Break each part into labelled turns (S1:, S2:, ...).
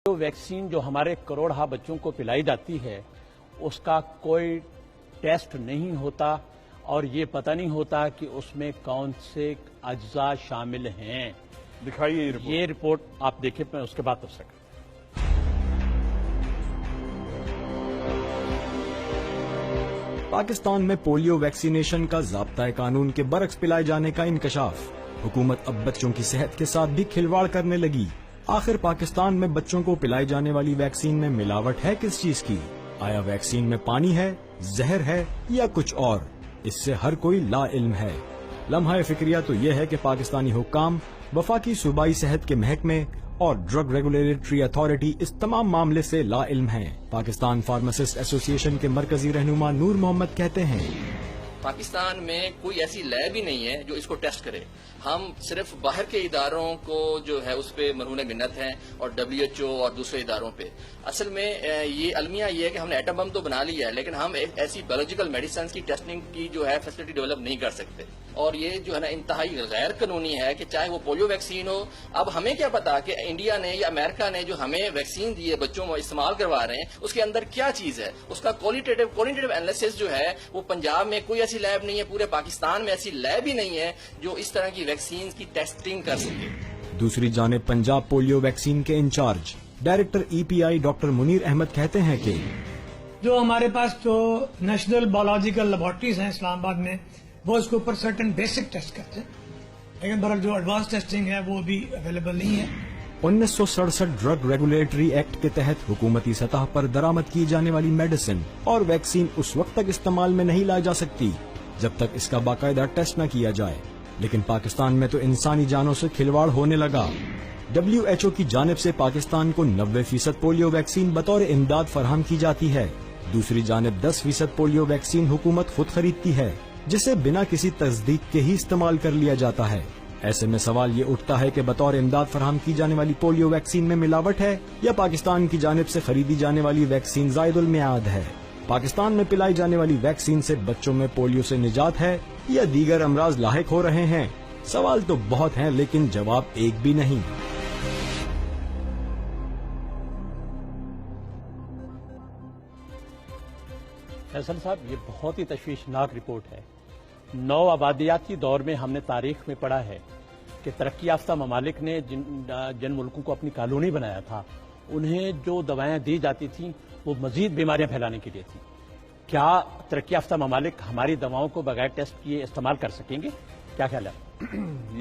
S1: जो वैक्सीन जो हमारे करोड़हा बच्चों को पिलाई जाती है उसका कोई टेस्ट नहीं होता और ये पता नहीं होता कि उसमें कौन से अज्जा शामिल हैं।
S2: दिखाइए
S1: ये रिपोर्ट आप देखें, मैं उसके बाद तफसील करूं।
S3: पाकिस्तान में पोलियो वैक्सीनेशन का ज़ाब्ता कानून के बरक्स पिलाए जाने का इंकशाफ। हुकूमत अब बच्चों की सेहत के साथ भी खिलवाड़ करने लगी। आखिर पाकिस्तान में बच्चों को पिलाई जाने वाली वैक्सीन में मिलावट है किस चीज की? आया वैक्सीन में पानी है, जहर है या कुछ और? इससे हर कोई ला इल्म है। लम्हा फिक्रिया तो यह है कि पाकिस्तानी हुक्काम, वफाकी सूबाई सेहत के महकमे और ड्रग रेगुलेटरी अथॉरिटी इस तमाम मामले से ला इल्म हैं। पाकिस्तान फार्मासिस्ट एसोसिएशन के मरकजी रहनुमा नूर मोहम्मद कहते हैं,
S4: पाकिस्तान में कोई ऐसी लैब ही नहीं है जो इसको टेस्ट करे। हम सिर्फ बाहर के इदारों को जो है उस पे मरहून मिन्नत हैं और WHO और दूसरे इदारों पे। असल में ये अलमिया ये है कि हमने एटम बम तो बना लिया है, लेकिन हम एक ऐसी बायोलॉजिकल मेडिसिन की टेस्टिंग की जो है फैसिलिटी डेवलप नहीं कर सकते। और ये जो है ना इंतहाई गैर कानूनी है कि चाहे वो पोलियो वैक्सीन हो। अब हमें क्या पता कि इंडिया ने या अमेरिका ने जो हमें वैक्सीन दी है, बच्चों में इस्तेमाल करवा रहे हैं, उसके अंदर क्या चीज है। उसका क्वालिटेटिव एनालिसिस जो है वो पंजाब में कोई ऐसी लैब नहीं है, पूरे पाकिस्तान में ऐसी लैब ही नहीं है जो इस तरह की वैक्सीन की टेस्टिंग कर सके।
S3: दूसरी जानिब पंजाब पोलियो वैक्सीन के in charge director EPI doctor Munir Ahmad कहते हैं कि
S5: जो हमारे पास तो नेशनल बायोलॉजिकल लेबोरेटरीज हैं इस्लामाबाद में, वो इसके ऊपर सर्टेन बेसिक टेस्ट करते हैं, लेकिन बहरहाल जो एडवांस टेस्टिंग है वो भी अवेलेबल नहीं है। 1967
S3: ड्रग रेगुलेटरी एक्ट के तहत हुकूमती सतह पर दरामद की जाने वाली मेडिसिन और वैक्सीन उस वक्त तक इस्तेमाल में नहीं लाई जा सकती जब तक इसका बाकायदा टेस्ट न किया जाए। लेकिन पाकिस्तान में तो इंसानी जानों से खिलवाड़ होने लगा। WHO की जानिब से पाकिस्तान को 90% पोलियो वैक्सीन बतौर इमदाद फराहम की जाती है। दूसरी जानिब 10% पोलियो वैक्सीन हुकूमत खुद खरीदती है, जिसे बिना किसी तस्दीक के ही इस्तेमाल कर लिया जाता है। ऐसे में सवाल ये उठता है कि बतौर इमदाद फराहम की जाने वाली पोलियो वैक्सीन में मिलावट है या पाकिस्तान की जानिब से खरीदी जाने वाली वैक्सीन ज़ायदुल मियाद है। पाकिस्तान में पिलाई जाने वाली वैक्सीन से बच्चों में पोलियो से निजात है या दीगर अमराज लाहिक हो रहे हैं? सवाल तो बहुत हैं, लेकिन जवाब एक भी नहीं।
S1: फैसल साहब, ये बहुत ही तशवीशनाक रिपोर्ट है। नौ आबादियाती दौर में हमने तारीख में पढ़ा है कि तरक्की याफ्ता ममालिक ने जिन मुल्कों को अपनी कॉलोनी बनाया था, उन्हें जो दवाएं दी जाती थीं वो मजीद बीमारियां फैलाने के लिए थी। क्या तरक्की याफ्ता ममालिक हमारी दवाओं को बगैर टेस्ट किए इस्तेमाल कर सकेंगे? क्या ख्याल है?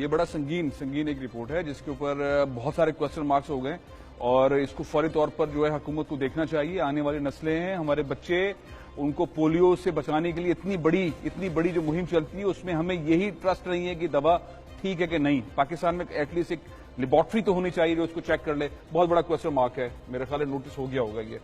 S2: ये बड़ा संगीन एक रिपोर्ट है जिसके ऊपर बहुत सारे क्वेश्चन मार्क्स हो गए और इसको फौरी तौर पर जो है हुकूमत को देखना चाहिए। आने वाली नस्लें हैं, हमारे बच्चे, उनको पोलियो से बचाने के लिए इतनी बड़ी जो मुहिम चलती है उसमें हमें यही ट्रस्ट नहीं है कि दवा ठीक है कि नहीं। पाकिस्तान में एटलीस्ट एक लेबोरेटरी तो होनी चाहिए जो उसको चेक कर ले। बहुत बड़ा क्वेश्चन मार्क है, मेरे ख्याल नोटिस हो गया होगा ये।